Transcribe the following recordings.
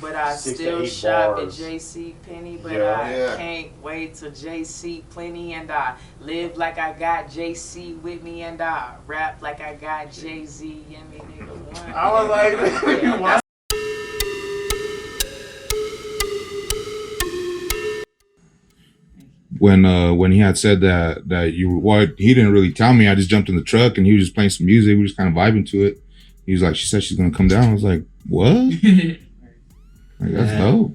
but I 6 to still 8 shop at bars. JC Penney, but Yeah. I Yeah. can't wait till JC Plenty, and I live like I got JC with me, and I rap like I got Jay-Z. Yeah, me nigga one. I was like, Yeah, what? When he had said that you what he didn't really tell me. I just jumped in the truck and he was just playing some music. We were just kind of vibing to it. He was like, she said she's gonna come down. I was like, what? Like, that's dope.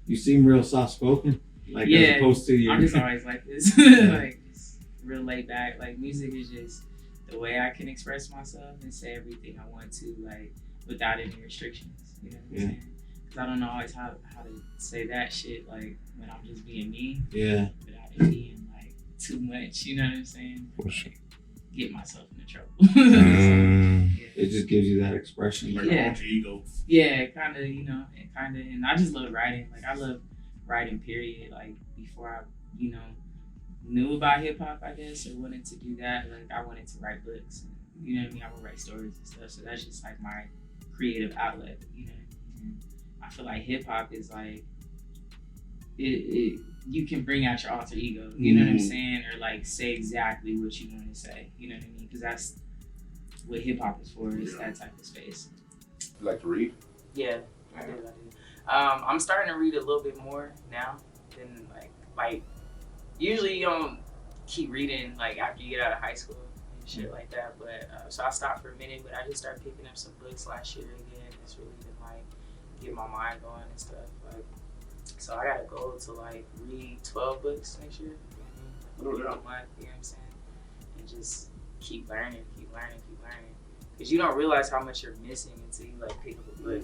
You seem real soft spoken, like Yeah, as opposed to your. I'm just always like this, like just real laid back. Like music is just the way I can express myself and say everything I want to, like without any restrictions. You know what I'm saying? Because I don't know always how to say that shit, like when I'm just being me. Yeah. Without it being like too much. You know what I'm saying? For sure. Get myself into trouble. It just gives you that expression. Like Yeah. alter ego. Yeah, kind of, and I just love writing. Like, I love writing, period. Like, before I, knew about hip hop, I guess, or wanted to do that, like, I wanted to write books. You know what I mean? I would write stories and stuff. So that's just like my creative outlet, And I feel like hip hop is like, you can bring out your alter ego, you know what I'm saying? Or like say exactly what you want to say, you know what I mean? Because that's what hip hop is for, is that type of space. You like to read? Yeah, I do. I'm starting to read a little bit more now than like usually you don't keep reading like after you get out of high school and shit like that. But so I stopped for a minute, but I just started picking up some books last year again. It's really been like get my mind going and stuff. Like, so I got a goal to like read 12 books next year. You know what I mean? Like, a month, you know what I'm saying? And just keep learning. Because you don't realize how much you're missing until you like pick up a book.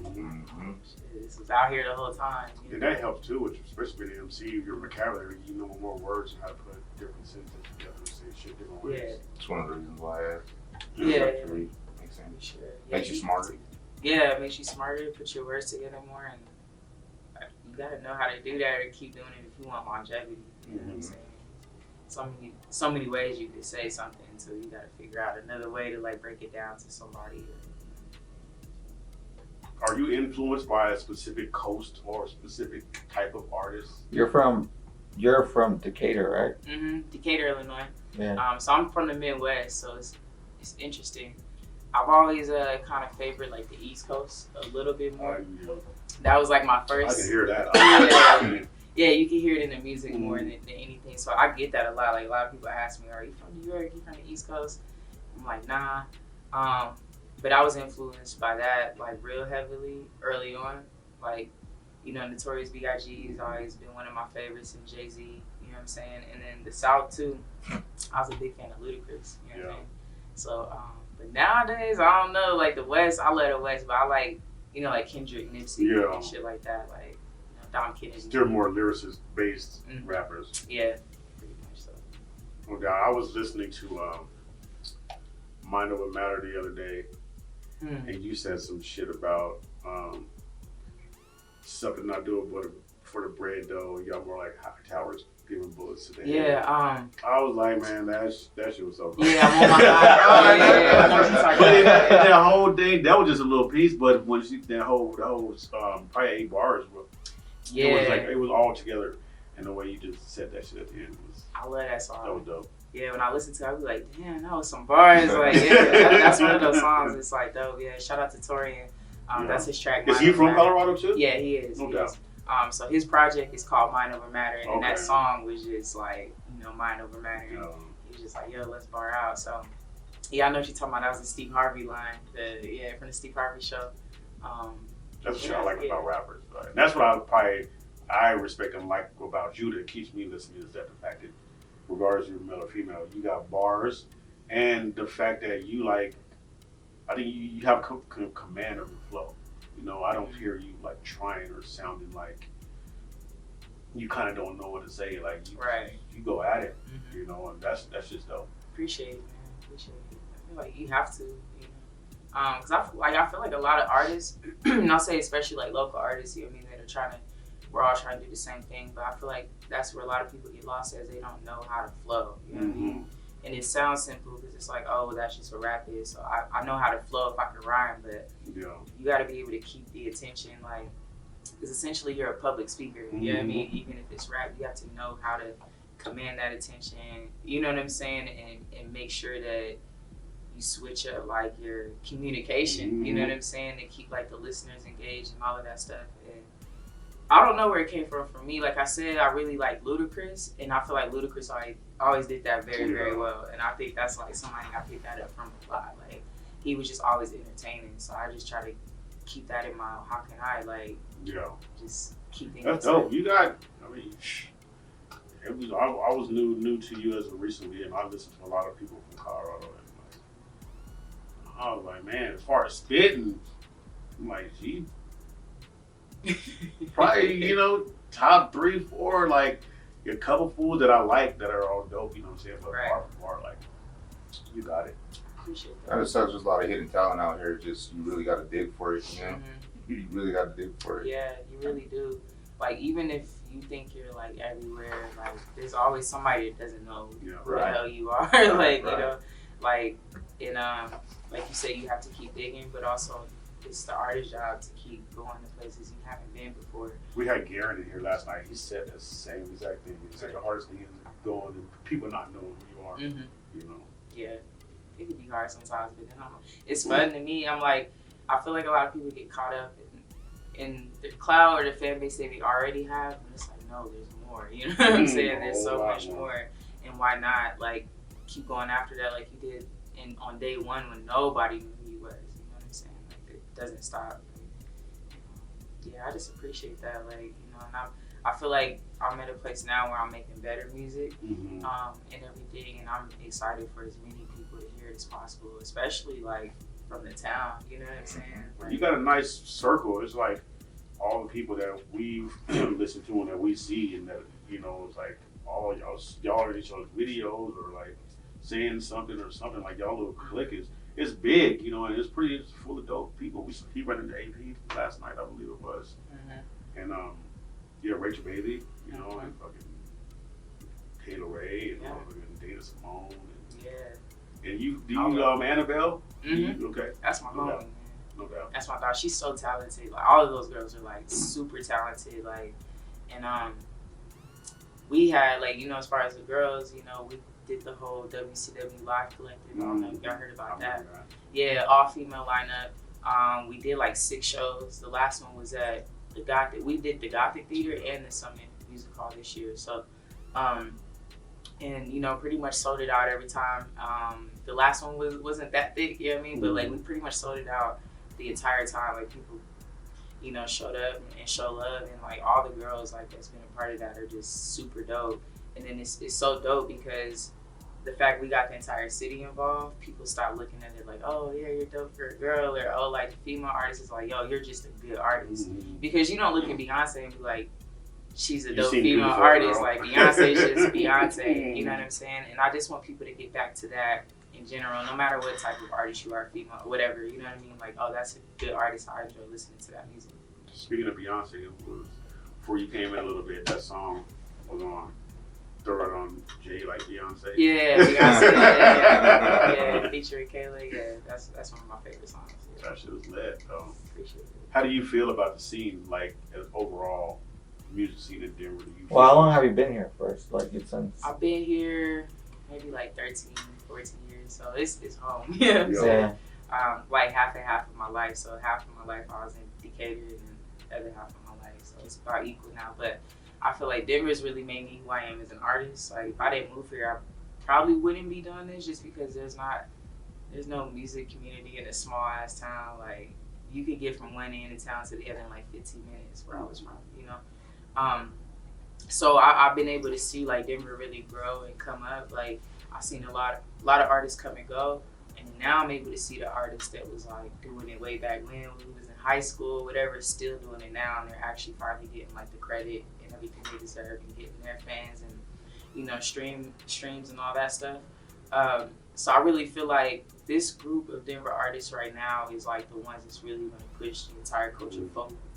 This was out here the whole time. Yeah, that helps too, which especially with MC, your vocabulary, you know more words and how to put different sentences together and say shit different ways. Yeah. It's one of the reasons why I asked. Yeah. Makes sense. Sure. Makes you smarter. Yeah, it makes you smarter, put your words together more, and you gotta know how to do that or keep doing it if you want longevity. You know what I'm saying? So many ways you could say something, so you gotta figure out another way to like break it down to somebody. Are you influenced by a specific coast or a specific type of artist? You're from Decatur, right? Mm-hmm. Decatur, Illinois. Yeah. So I'm from the Midwest, so it's interesting. I've always kind of favored like the East Coast a little bit more. That was like my first. I can hear that. Yeah, you can hear it in the music more than anything. So I get that a lot. Like a lot of people ask me, "Are you from New York? You from the East Coast?" I'm like, nah. But I was influenced by that like real heavily early on. Like, Notorious B.I.G. has always been one of my favorites, and Jay-Z. You know what I'm saying? And then the South too. I was a big fan of Ludacris. You know what I mean? So, but nowadays I don't know. Like the West, I love the West, but I like like Kendrick, Nipsey, and shit like that. Like. Dom Kennedy. Still more lyricist-based rappers. Yeah, pretty much so. Well, God, I was listening to Mind Over Matter the other day, and you said some shit about something not doing but for the bread though. Y'all more like high towers giving bullets to the head. Yeah. I was like, man, that shit was so. Yeah, I'm on my eye. Yeah. But in that whole thing, that was just a little piece. But when that whole probably 8 bars. Yeah. It was all together, and the way you just said that shit at the end was. I love that song. That was dope. Yeah, when I listened to it, I was like, damn, that was some bars. Like, that's one of those songs. It's like dope. Yeah, shout out to Torian. That's his track. Is he from Colorado too? Yeah, he is. No doubt. So his project is called Mind Over Matter, and that song was just like, Mind Over Matter. And he was just like, yo, let's bar out. So, yeah, I know what you're talking about. That was the Steve Harvey line. From the Steve Harvey show. That's what I like about rappers. Right? And that's what I respect and like about you that keeps me listening is that the fact that regardless if you're male or female, you got bars, and the fact that you like, I think you have command of the flow. I don't hear you like trying or sounding like you kind of don't know what to say. Like you go at it, and that's just dope. Appreciate it, man. Appreciate it. I feel like you have to, because I feel like a lot of artists, and I'll say especially like local artists, that are we're all trying to do the same thing, but I feel like that's where a lot of people get lost as they don't know how to flow. You know what I mean? And it sounds simple because it's like, oh, that's just what rap is. So I know how to flow if I can rhyme, but you got to be able to keep the attention. Like, because essentially you're a public speaker. You know what I mean? Even if it's rap, you have to know how to command that attention. You know what I'm saying? And make sure that you switch up like your communication. You know what I'm saying? To keep like the listeners engaged and all of that stuff. And I don't know where it came from for me. Like I said, I really like Ludacris, and I feel like Ludacris always did that very, very well. And I think that's like somebody I picked that up from a lot. Like he was just always entertaining. So I just try to keep that in mind. How can I like just keep things? That's dope. You got. I mean, I was new to you as of recently, and I listened to a lot of people from Colorado. And like, I was like, man, as far as spitting, I'm like, gee. Probably, you know, top 3, 4, like a couple fools that I like that are all dope, you know what I'm saying? But bar for bar, like, you got it. Appreciate I just said there's a lot of hidden talent out here. Just you really got to dig for it, you know? You really got to dig for it. Yeah, you really do. Like, even if you think you're like everywhere, like, there's always somebody that doesn't know who the hell you are. Like, you know, like, and like you say, you have to keep digging, but also it's the artist's job to keep going to places you haven't been before. We had Garen in here last night. He said the same exact thing. It's like the hardest thing is going and people not knowing who you are. You know. Yeah, it can be hard sometimes, but then it's fun to me. I'm like, I feel like a lot of people get caught up in the cloud or the fan base they already have, and it's like, no, there's more. You know what I'm saying? There's so much more, and why not like keep going after that like you did on day one when nobody knew who you was. Doesn't stop. Yeah, I just appreciate that. Like, you know, and I feel like I'm at a place now where I'm making better music and everything, and I'm excited for as many people to hear it as possible, especially like from the town. You know what I'm saying? Like, you got a nice circle. It's like all the people that we've listened to and that we see, and that, you know, it's like all y'all are in each other's videos or like saying something or something. Like y'all little clique is. It's big, you know, and it's full of dope people. He ran into AP last night, I believe it was. And Rachel Bailey, you know, and fucking Taylor Ray and Dana Simone. And you Annabelle? Okay. That's my homie, man. No doubt. That's my dog. She's so talented. Like all of those girls are like super talented. Like, and we had like, you know, as far as the girls, you know, we did the whole WCW Live Collective. I don't know if y'all heard about that. Yeah, all female lineup. We did like 6 shows. The last one was at the Gothic. We did the Gothic Theater and the Summit Music Hall this year. So, and you know, pretty much sold it out every time. The last one wasn't that thick, you know what I mean? But like we pretty much sold it out the entire time. Like people, you know, showed up and showed love, and like all the girls like that's been a part of that are just super dope. And then it's so dope because the fact we got the entire city involved, people start looking at it like, oh yeah, you're dope for a girl, or oh, like female artist is like, yo, you're just a good artist. Because you don't look at Beyonce and be like, she's a dope female artist. Like Beyonce is just Beyonce. You know what I'm saying? And I just want people to get back to that in general, no matter what type of artist you are, female, whatever. You know what I mean? Like, oh, that's a good artist. I enjoy listening to that music. Speaking of Beyonce, it was before you came in a little bit. That song was on. Throw it on Jay like Beyonce. Yeah, Beyonce. yeah, featuring Kayla. Yeah, that's one of my favorite songs. Yeah. That shit was lit, though. Appreciate it. How do you feel about the scene, like as overall music scene in Denver? Well, how long have you been here first? Like it's since I've been here maybe like 13, 14 years, so it's home. You know what I'm saying? Like half and half of my life. So half of my life I was in Decatur, and then the other half of my life. So it's about equal now, but. I feel like Denver's really made me who I am as an artist. Like if I didn't move here, I probably wouldn't be doing this just because there's no music community in a small ass town. Like you could get from one end of town to the other in like 15 minutes where I was from, you know? So I've been able to see like Denver really grow and come up. Like I've seen a lot of artists come and go. And now I'm able to see the artists that was like doing it way back when we was in high school, whatever, still doing it now, and they're actually finally getting like the credit and everything they deserve and getting their fans and, you know, streams and all that stuff. So I really feel like this group of Denver artists right now is like the ones that's really going to push the entire culture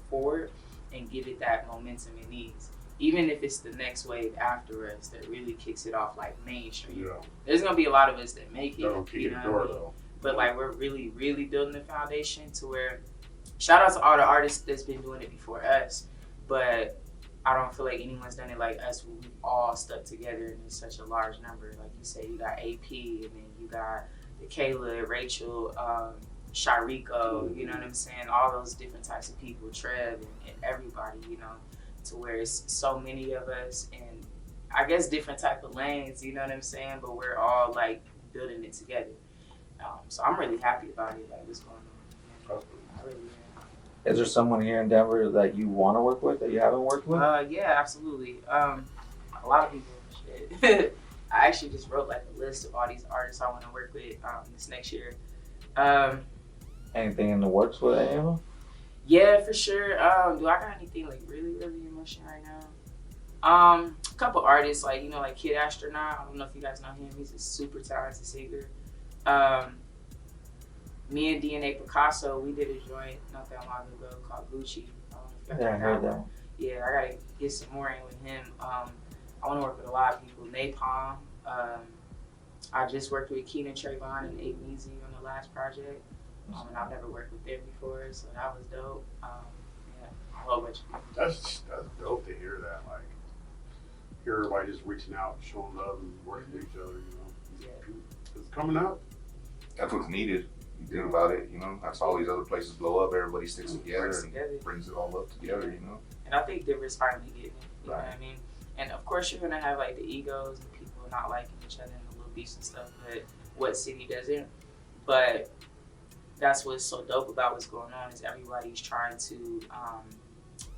forward and give it that momentum it needs. Even if it's the next wave after us that really kicks it off like mainstream. Yeah. There's going to be a lot of us that make it, you know what I mean? But like we're really, really building the foundation to where shout out to all the artists that's been doing it before us, but I don't feel like anyone's done it like us. We've all stuck together and it's such a large number. Like you say, you got AP, and then you got the Kayla, Rachel, Sharico, you know what I'm saying? All those different types of people, Trev, and everybody, you know, to where it's so many of us, and I guess different type of lanes, you know what I'm saying? But we're all like building it together. So I'm really happy about it, like what's going on. I really am. Is there someone here in Denver that you want to work with that you haven't worked with? Yeah, absolutely. A lot of people. Shit. I actually just wrote like a list of all these artists I want to work with this next year. Anything in the works with any of them? Yeah, for sure. Do I got anything like really in motion right now? A couple artists like like Kid Astronaut. I don't know if you guys know him. He's a super talented singer. Me and DNA Picasso, we did a joint not that long ago called Gucci. Yeah, I heard that one. Yeah, I gotta get some more in with him. I want to work with a lot of people. Napalm. I just worked with Keenan Trayvon and Abe Measy on the last project. And I've never worked with them before, so that was dope. Yeah, a whole bunch of people. That's dope to hear that. Like, hear everybody just reaching out, showing love, and working with each other. Yeah. It's coming out. That's what's needed. You think about it, that's all these other places blow up, everybody sticks together Works and together. brings it all up together, And I think Denver's finally getting it. You know Right. what I mean? And of course, you're gonna have like the egos and people not liking each other and the little beefs and stuff. But what city doesn't? But that's what's so dope about what's going on is everybody's trying to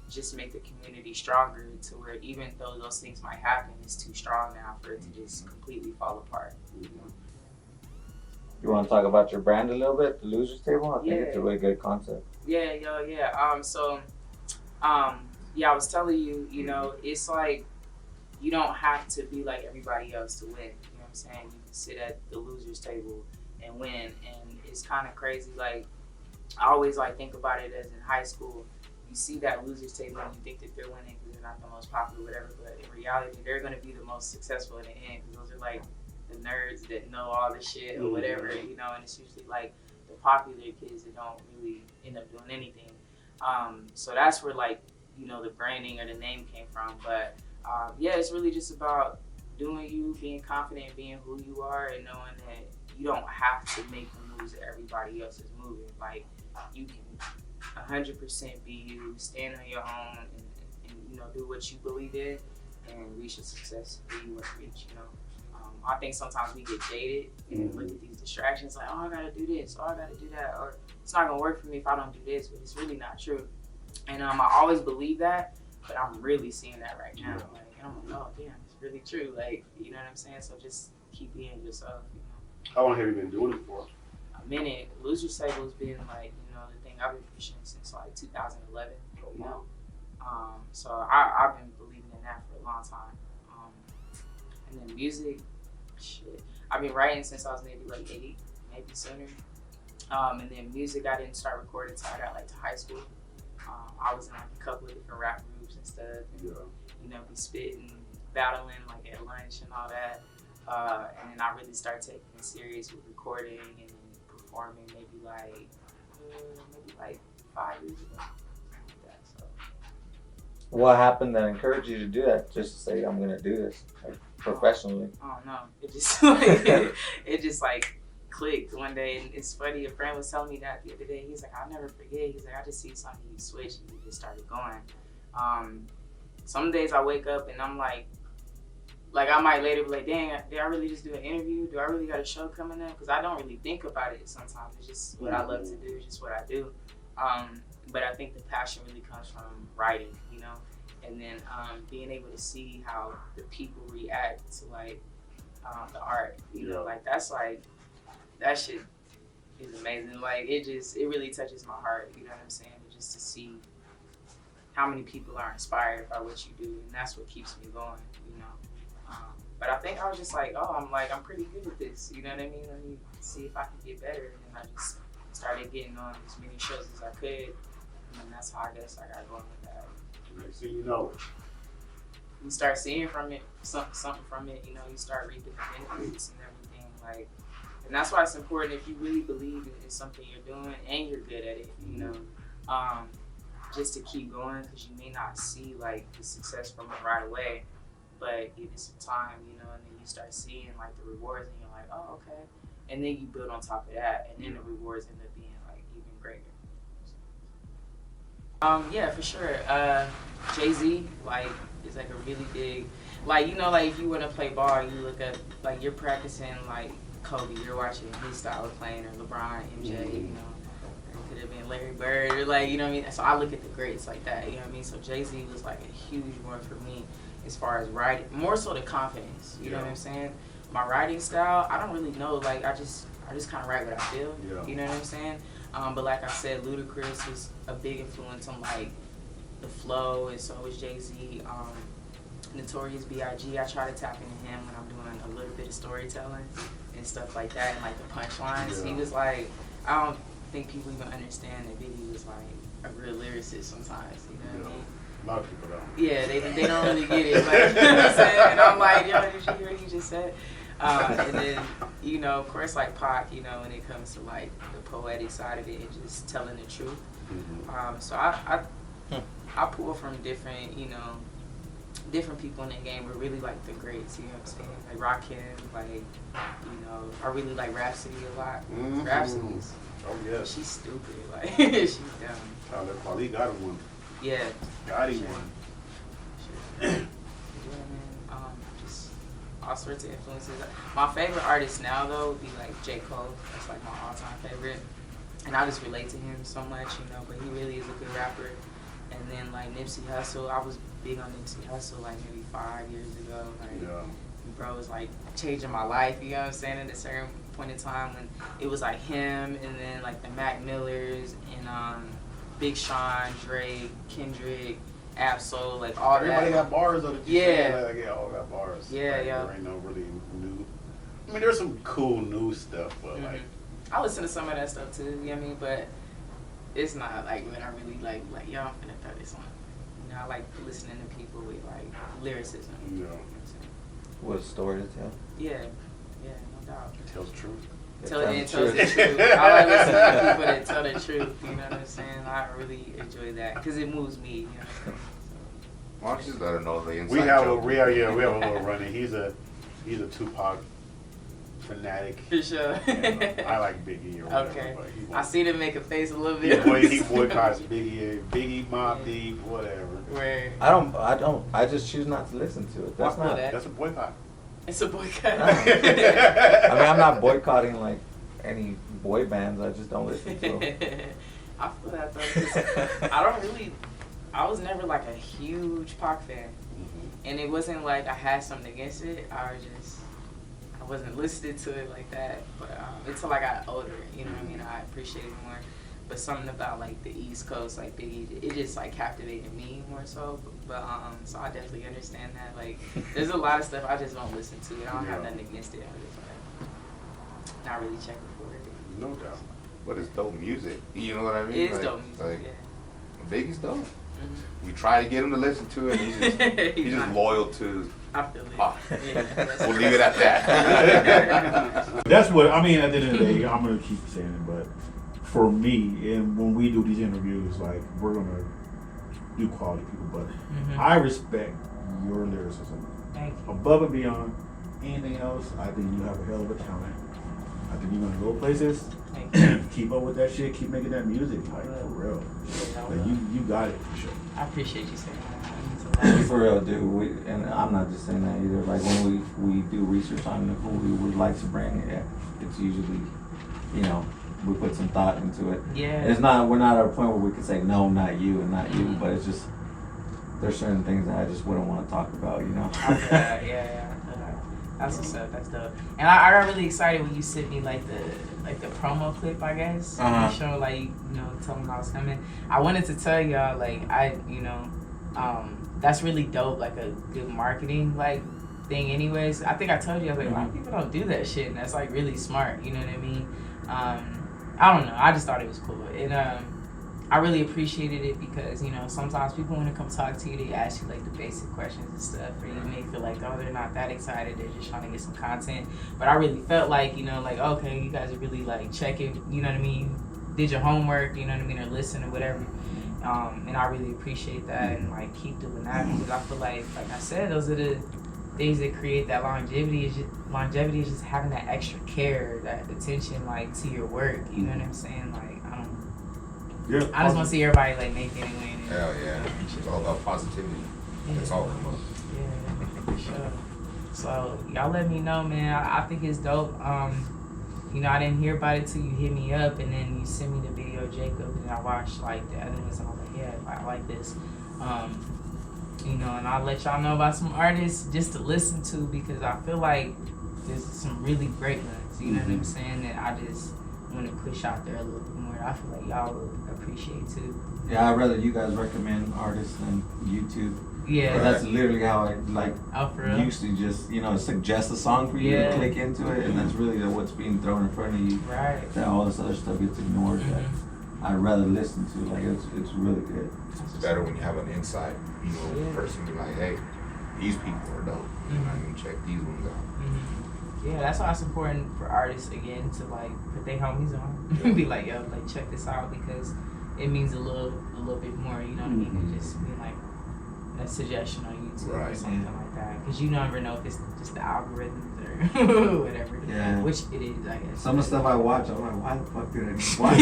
just make the community stronger to where even though those things might happen, it's too strong now for it to just completely fall apart. You want to talk about your brand a little bit, the Losers Table? I think it's a really good concept. Yeah. I was telling you, it's like you don't have to be like everybody else to win. You know what I'm saying? You can sit at the losers table and win, and it's kind of crazy. Like I always like think about it as in high school. You see that losers table and you think that they're winning because they're not the most popular, whatever. But in reality, they're going to be the most successful in the end because those are like the nerds that know all the shit or whatever, and it's usually like the popular kids that don't really end up doing anything. So that's where like, the branding or the name came from. But it's really just about doing you, being confident, being who you are, and knowing that you don't have to make the moves that everybody else is moving. Like you can 100% be you, stand on your own, and do what you believe in, and reach the success that you want to reach. I think sometimes we get jaded and look at these distractions like, oh, I gotta do this, or I gotta do that, or it's not gonna work for me if I don't do this, but it's really not true. And I always believe that, but I'm really seeing that right now. Like, I'm like, oh, damn, it's really true. Like, you know what I'm saying? So just keep being yourself, How long have you been doing it for? A minute. Loser's Table's been like, the thing I've been pushing since like 2011, So I've been believing in that for a long time. And then music, shit. I've been writing since I was maybe like 8, maybe sooner. And then music, I didn't start recording until I got like to high school. I was in like a couple of different rap groups and stuff. And, be spitting, battling like at lunch and all that. And then I really started taking it serious with recording and performing maybe like 5 years ago. Something like that, so. What happened that encouraged you to do that? Just to say, I'm gonna do this professionally. I don't know. It just it just like clicked one day, and it's funny. A friend was telling me that the other day. He's like, I'll never forget. He's like, I just see something you switch and you just started going. Some days I wake up and I'm like I might later be like, dang, did I really just do an interview? Do I really got a show coming up? Because I don't really think about it sometimes. It's just what I love to do. It's just what I do. But I think the passion really comes from writing, and then being able to see how the people react to like the art, like that's like, that shit is amazing. Like it really touches my heart, you know what I'm saying? Just to see how many people are inspired by what you do, and that's what keeps me going, But I think I was just like, I'm pretty good at this, you know what I mean? Let me see if I can get better, and then I just started getting on as many shows as I could, and that's how I guess I got going with that. Next thing you start seeing from it, something from it, you start reaping the benefits and everything, like, and that's why it's important if you really believe in something you're doing and you're good at it, just to keep going, because you may not see like the success from it right away, but give it some time, you know, and then you start seeing like the rewards, and you're like, oh, okay, and then you build on top of that, and then the rewards end up being like even greater. Yeah, for sure. Jay-Z, like, is like a really big, like, you know, like if you want to play ball, you look up, like you're practicing like Kobe, you're watching his style of playing, or LeBron, MJ, you know. Could have been Larry Bird, or like, you know what I mean? So I look at the greats like that, you know what I mean? So Jay-Z was like a huge one for me as far as writing, more so the confidence, you know what I'm saying? My writing style, I don't really know, like I just kind of write what I feel, you know what I'm saying? But like I said, Ludacris was a big influence on like the flow, and so was Jay-Z. Notorious B.I.G., I try to tap into him when I'm doing a little bit of storytelling and stuff like that, and like the punchlines. He was like, I don't think people even understand that Biggie was like a real lyricist sometimes, you know what I mean? A lot of people don't. Yeah, they don't really get it, like, you know what I'm saying? And I'm like, yo, did you hear what he just said? And then, you know, of course, like Pac, you know, when it comes to like the poetic side of it and just telling the truth. So I pull from different, you know, different people in the game, but really like the greats, you know what I'm saying? Like Rakim, like, you know, I really like Rhapsody a lot. Rhapsody's, oh yeah, she's stupid, like, she's dumb. Talib Kweli got him one. Yeah. Got him one. Yeah, man. Just all sorts of influences. My favorite artist now, though, would be like J. Cole. That's like my all-time favorite. And I just relate to him so much, you know, but he really is a good rapper. And then like Nipsey Hussle, I was big on Nipsey Hussle like maybe 5 years ago. Like, bro was like changing my life, you know what I'm saying, at a certain point in time when it was like him, and then like the Mac Millers, and Big Sean, Drake, Kendrick, Absol, like all Everybody that. got bars though. Like, yeah, all got bars. Yeah, like, yeah. There ain't no really new. I mean, there's some cool new stuff, but like. I listen to some of that stuff too, you know what I mean? But it's not like when I really like yo, I'm finna throw this on. You know, I like listening to people with like lyricism. Yeah. You know what I'm saying? What story to tell? Yeah, no doubt. It tells the truth. Tells the truth. I like listening to people that tell the truth, you know what I'm saying? I really enjoy that because it moves me, you know what I'm saying? Why don't you just let her know the inside We have joke? we have a little running. He's a Tupac fanatic. For sure. And, I like Biggie or whatever. Okay. But he I see him make a face a little bit. he boycotts Biggie, Mobb Deep, whatever. Where I just choose not to listen to it. That's not. That's a boycott. it's a boycott. I mean, I'm not boycotting like any boy bands. I just don't listen to them. I feel that though, 'cause I was never like a huge Pac fan, and it wasn't like I had something against it. I wasn't listening to it like that, but until I got older, you know what I mean, I appreciated it more. But something about like the East Coast, like Biggie, it just like captivated me more so. But so I definitely understand that. Like, there's a lot of stuff I just don't listen to. I don't have nothing against it. I'm just like not really checking for it. No doubt. But it's dope music. You know what I mean? It is like, dope music. Like, Yeah. Biggie's dope. We try to get him to listen to it. He's just loyal to. I feel it. Pac. Yeah, We'll leave it at that. That's what I mean. At the end of the day, I'm gonna keep saying it, but for me, and when we do these interviews, like we're gonna do quality people, but I respect your lyricism. Thank you. Above and beyond anything else, I think you have a hell of a talent. I think you're gonna go places. Thank you. Keep up with that shit. Keep making that music, like for real. Like, you got it for sure. I appreciate you saying that. For real, dude. And I'm not just saying that either. Like when we do research on who we would like to bring, it's usually, you know, we put some thought into it. Yeah. We're not at a point where we can say no, not you, and not you. But it's just there's certain things that I just wouldn't want to talk about, you know. I feel that, yeah. That's what's up. That's dope. And I got really excited when you sent me like the promo clip, I guess. Show like, you know, telling them I was coming. I wanted to tell y'all like that's really dope. Like a good marketing like thing. Anyways, I think I told you I was like a lot of people don't do that shit, and that's like really smart. You know what I mean? I don't know. I just thought it was cool, and I really appreciated it because, you know, sometimes people want to come talk to you, they ask you like the basic questions and stuff, or you may feel like, oh, they're not that excited, they're just trying to get some content. But I really felt like, you know, like, okay, you guys are really like checking, you know what I mean, did your homework, you know what I mean, or listen or whatever. And I really appreciate that, and like keep doing that, because I feel like I said, those are the things that create that longevity. Longevity is just having that extra care, that attention, like to your work. You know what I'm saying? Like I just want to see everybody like make it and win. Hell yeah, it's all about positivity. It's all come up. Yeah, for sure. So y'all let me know, man. I think it's dope. You know, I didn't hear about it till you hit me up, and then you sent me the video, Jacob, and I watched like the other ones, and I was like, yeah, I like this. You know, and I'll let y'all know about some artists just to listen to, because I feel like there's some really great ones. You know what I'm saying? That I just want to push out there a little bit more. I feel like y'all would appreciate too. Yeah, I'd rather you guys recommend artists than YouTube. Yeah, That's literally how I for real. used to just, you know, suggest a song for you to click into it, and that's really what's being thrown in front of you. Right. That all this other stuff gets ignored. That I'd rather listen to. Like it's really good. It's better when you have an insight, you know, person be like, hey, these people are dope. You know, I'm gonna check these ones out. Yeah, that's why it's important for artists again to like put their homies on. Be like, yo, like check this out, because it means a little bit more. You know what I mean? Than just be like a suggestion on YouTube or something like that. Because you never know if it's just the algorithms or whatever. Yeah. Which it is, I guess. Some of the stuff I watch, I'm like, why the fuck did I watch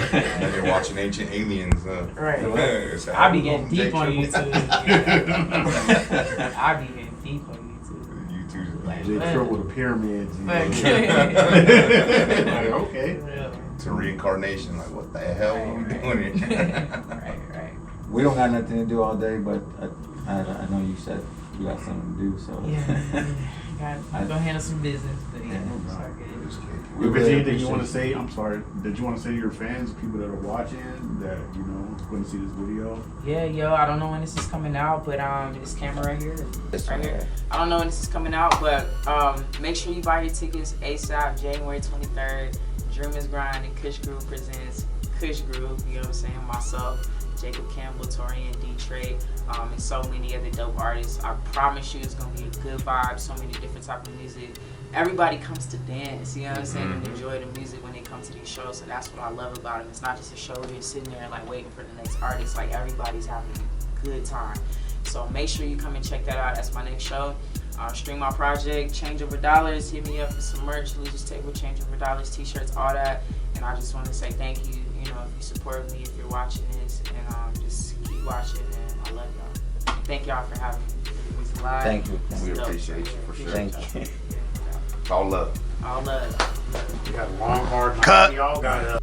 it? Like you're watching Ancient Aliens. Right. It's I be getting Jay deep on Triiiple. YouTube. I be getting deep on YouTube. YouTube's Like, Jay Triiiple, the pyramids. You know. Like, okay. To reincarnation, like what the hell are we doing here? Right. We don't got nothing to do all day, but I know you said you got something to do, so. I'm gonna handle some business, but yeah, it's all good. Just kidding. If there's anything you want to say, I'm sorry, that you want to say to your fans, people that are watching, that, you know, going to see this video? Yeah, yo, I don't know when this is coming out, but this camera right here. I don't know when this is coming out, but make sure you buy your tickets ASAP, January 23rd. Dream is Grind and Kush Groove presents Kush Groove, you know what I'm saying, myself, Jacob Campbell, Torian, D. Trey, and so many other dope artists. I promise you it's going to be a good vibe, so many different type of music. Everybody comes to dance, you know what I'm saying, and enjoy the music when they come to these shows, so that's what I love about them. It's not just a show where you're sitting there like waiting for the next artist, like everybody's having a good time. So make sure you come and check that out. That's my next show. Stream my project, Change Over Dollars, hit me up for some merch, Losers Table, Change Over Dollars, t-shirts, all that. And I just want to say thank you, you know, if you support me, if you're watching this, and just keep watching, and I love y'all. And thank y'all for having me. It was live. Thank you. We appreciate you for sure. Thank you. It's all love. All love. You got a long, hard night. Y'all got